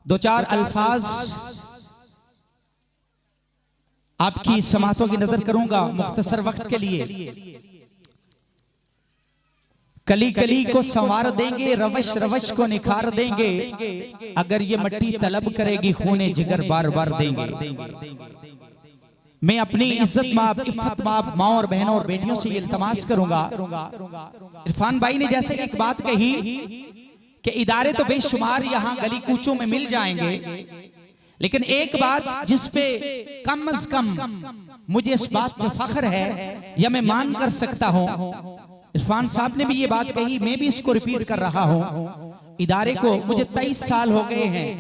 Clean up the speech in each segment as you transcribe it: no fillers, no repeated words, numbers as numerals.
दो चार अल्फाज आपकी समातों की नजर करूंगा मुख्तसर वक्त के लिए। कली कली को संवार देंगे, रवश रवश को निखार देंगे, अगर ये मट्टी तलब करेगी खूने जिगर बार बार देंगे। मैं अपनी इज्जत माँ माँ और बहनों और बेटियों से ये इल्तमास करूंगा। इरफान भाई ने जैसे एक बात कही कि इदारे तो बेशुमार यहाँ गली कूचों में मिल जाएंगे, लेकिन एक बात जिस पे कम अज कम मुझे इस बात पे फख्र है या मैं मान कर सकता हूँ, इरफान साहब ने भी ये बात कही, मैं भी इसको रिपीट कर रहा हूँ। इदारे को मुझे 23 साल हो गए हैं,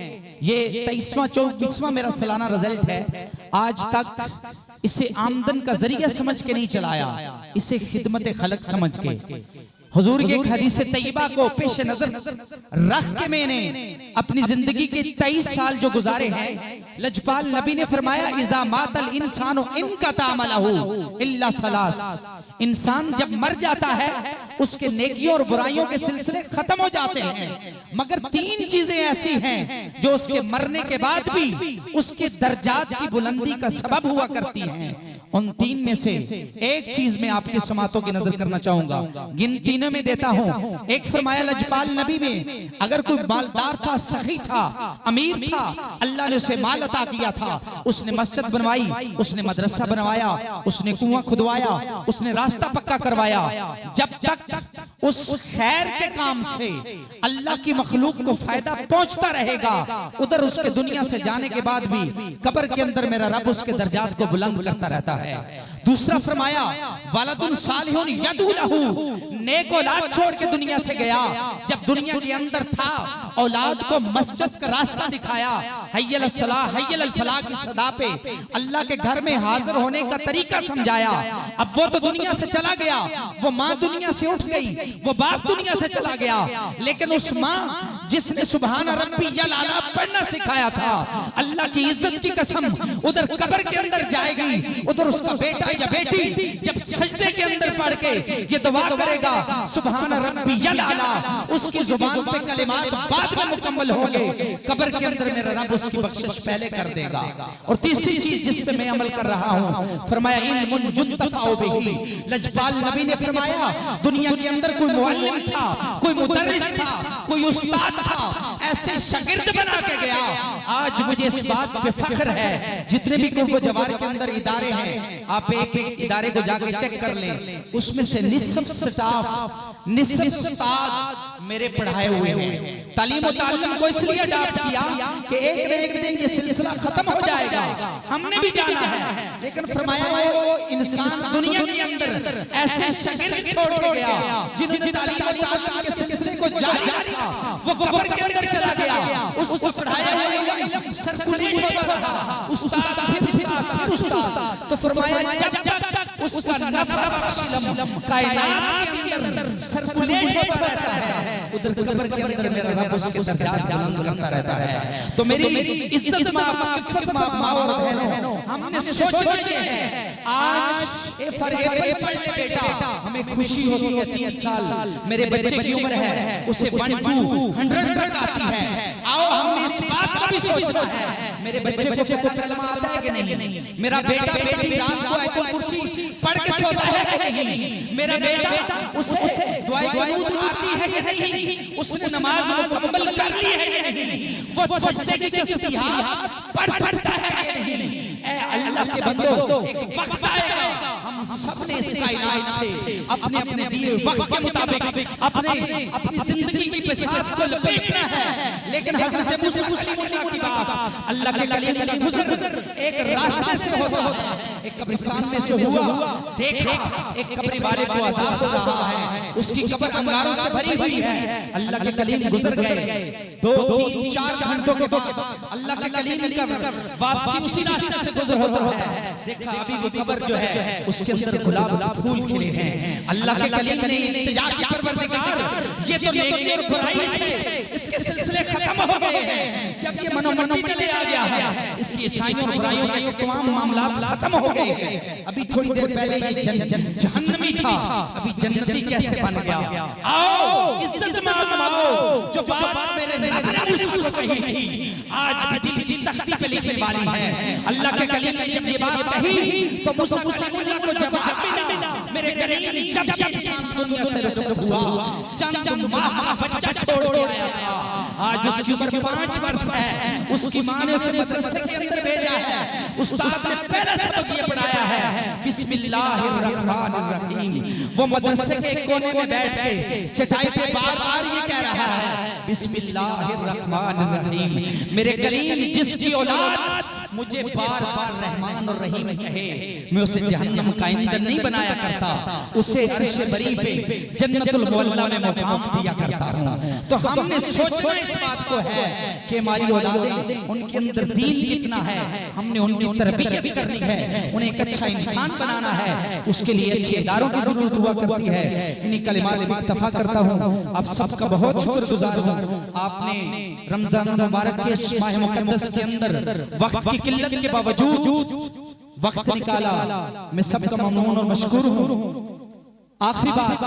ये 23वां 24वां मेरा सालाना रिजल्ट है। आज तक इसे आमदन का जरिया समझ के नहीं चलाया, इसे खिदमत खलक समझ के हुजूर के एक हदीस तैयबा को पेश नजर रख के मैंने अपनी जिंदगी के 23 साल जो गुजारे हैं, लजपाल नबी ने फरमाया इज़ा मातल इंसानो इनकता अमलहु इल्ला सलास। इंसान जब मर जाता है उसके नेकियों और बुराइयों के सिलसिले खत्म हो जाते हैं, मगर 3 चीजें ऐसी हैं जो उसके मरने के बाद भी उसके दर्जात की बुलंदी का सबब हुआ करती हैं। उन 3 में से एक चीज में आपकी समातों की नजर करना चाहूंगा, गिन तीनों में देता हूं। एक फरमाया लजपाल नबी में, अगर कोई मालदार था, सखी था, अमीर था, अल्लाह ने उसे माल अता किया था, उसने मस्जिद बनवाई, उसने मदरसा बनवाया, उसने कुआं खुदवाया, उसने रास्ता पक्का करवाया, जब तक उस खैर के काम से अल्लाह की मखलूक को फायदा पहुंचता रहेगा, उधर उसके दुनिया से जाने के बाद भी कब्र के अंदर मेरा रब उसके दर्जात को बुलंद करता रहता है। दूसरा फरमाया वलदुन सालिहुन यदू लहू, नेक औलाद छोड़ के दुनिया से गया, जब दुनिया के अंदर था औलाद को मस्जिद का रास्ता दिखाया, हय्यल सलाह हय्यल फलाह की सदा पे अल्लाह के घर में हाजिर होने का तरीका समझाया। अब वो तो दुनिया से चला गया, वो माँ दुनिया से उठ गई, वो बाप दुनिया से चला गया, लेकिन उस माँ जिसने सुभान रब्बियल आला पढ़ना सिखाया था, अल्लाह की इज्जत की कसम उधर कब्र के अंदर जाएगी, उधर उसका बेटा या बेटी जब सजदे के अंदर पढ़ के ये दुआ करेगा सुभान रब्बियल आला, उसकी जुबान पे कलिमात बाद में मुकम्मल होंगे, कब्र के अंदर मेरा रब उसकी बख्शिश पहले कर देगा। और तीसरी चीज जिस पे मैं अमल कर रहा हूँ, फरमाया इल्मुन युंतफअ बिही। लजपाल नबी ने फरमाया दुनिया के अंदर कोई मुअल्लिम था, कोई मुदर्रिस था, कोई उस्ताद था, ऐसे शागिर्द बना के गया। आज मुझे इस बात पे फख्र है, जितने भी कुर्ब जवार के अंदर इदारे हैं, आप एक एक इदारे को जाके चेक कर लें, उसमें से निस्फ स्टाफ, निस्फ उस्ताद मेरे पढ़ाए हुए हैं। तालीम और ताल्लुम को इसलिए अडॉप्ट किया कि एक न एक दिन ये सिलसिला खत्म हो जाएगा, हमने भी जाना है, लेकिन फरमाया वो इंसान दुनिया के अंदर ऐसे शागिर्द छोड़ के गया जिन्होंने तालीम और ताल्लुम के सिलसिले को जारी रखा, वो कब्र के अंदर चला गया, उसको पढ़ाया हुआ इल्म सर्कुलेट होता रहा, उस्ताद फिर उस्ताद। तो फरमाया जब तक उसका नफा बख्शिलम कायनात के अंदर सर्कुलेट होता रहता है, उधर कब्र के अंदर मेरा रब उसके दर्जात बुलंद करता रहता है। तो मेरी इज्जत माँ और बहनों, हमने सोचना चाहिए आज ए पढ़ ले बेटा, हमें खुशी होगी कि 3 साल मेरे बच्चे की उम्र है, उसे 1 2 100 तक आती है। आओ हमने इस बात का भी सोचना है, मेरे बच्चे को कलमा आता है कि नहीं, मेरा बेटा बेटी रात को आयतुल कुर्सी पढ़ के सोता है कि नहीं, मेरा बेटा उसे दुआए कुनूत आती है कि नहीं, उसने नमाज मुकम्मल कर ली है कि नहीं, वो सजदे की तस्बीहात पढ़ सकता है कि नहीं। ऐ अल्लाह के बंदो, एक वक्त आएगा हम सबने इस कायनात से अपने अपने दिए वक्त के मुताबिक अपनी जिंदगी की बिसात को लपेटना है। लेकिन हजरत मूसा की बात, अल्लाह के कलीम का गुज़र एक रास्ते से होता है, एक कब्रिस्तान में से हुआ, देखा एक कब्र वाले को अज़ाब हो रहा है, उसकी कब्र अंगारों से भरी हुई है, अल्लाह के कलीम गुजर गए। 2 3 4 घंटों के बाद अल्लाह के कलीम का वापसी उसी रास्ते से गुजर होता है, देखा अभी वो कब्र जो है उसके अंदर गुलाब फूल खिले हैं। अल्लाह के कलीम ने इल्तिजा की, परवरदिगार ये तो नेकी और बुराई से इसके सिलसिले खत्म हो गए हैं, जब ये मनोमट्टी में ले आ गया है, इसकी की अच्छाइयों और बुराइयों के तमाम मामला खत्म हो गए। अभी थोड़ी देर पहले ये जहन्नमी था, अभी जन्नती कैसे बन गया। आओ इज्जत में आओ, जो बात मेरे रब ने उसको कही थी आज भी दिल की तख्ती पे लिखने वाली है। अल्लाह के कलीम ने जब ये बात कही तो मूसा कलीमुल्लाह को जवाब मिला। मेरे कलीम जब इंसान दुनिया से रुखसत हुआ, चंद माह का बच्चा छोड़ के आया था, आज उसकी उम्र 5 वर्ष है। उसकी मां ने उसे मदरसे के अंदर भेजा है। उस्ताद ने पहला सबक ये पढ़ाया है बिस्मिल्लाहिर्रहमानिर्रहीम। वो मदरसे के कोने में बैठ के चटाई पे बार-बार ये कह रहा है बिस्मिल्लाहिर्रहमानिर्रहीम। मेरे कलीम जिसकी औलाद मुझे बार-बार रहमान और रहीम कहे, मैं उसे जहन्नम का ईंधन नहीं बनाया करता, उसे अर्श बरी पे जन्नतुल मुअल्ला में मुकाम दिया करता हूं। तो हमने सोचना इस बात को है कि हमारी औलादें, उनके अंदर दीन कितना है, हमने उनकी तरबियत करनी है, उन्हें एक अच्छा इंसान बनाना है। उसके लिए अच्छे इदारों की जरूरत हुआ करती है। इन्हीं कलिमात में इत्तफा करता हूं। आप सबका बहुत शुक्रगुजार हूं। आपने रमजान मुबारक के इस माह मुकद्दस के अंदर वक्त की किल्लत के बावजूद वक्त निकाला, मैं सबका ममनून और मशकूर हूं। आखिरी बात,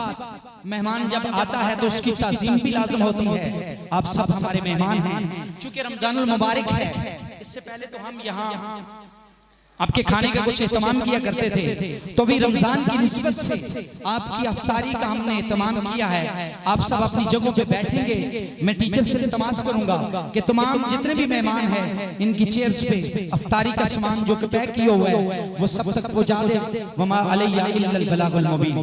मेहमान जब आता है तो उसकी ताज़ीम भी लाज़िम होती है। आप सब हमारे मेहमान हैं, चूंकि रमजानुल मुबारक है। इससे पहले तो हम यहाँ आपके खाने का कुछ एहतमाम किया करते थे, तो भी रमजान की निस्बत से आपकी अफ्तारी का हमने एहतमाम किया है। आप सब अपनी जगहों पे बैठेंगे। मैं टीचर से इल्तिमास करूंगा कि तमाम जितने भी मेहमान हैं इनकी चेयर्स पे अफ्तारी का सामान जो पैक किया हुआ है वो सब तक पहुंचा दे। वमा अलैया इल्लल बलागुल मुबीन।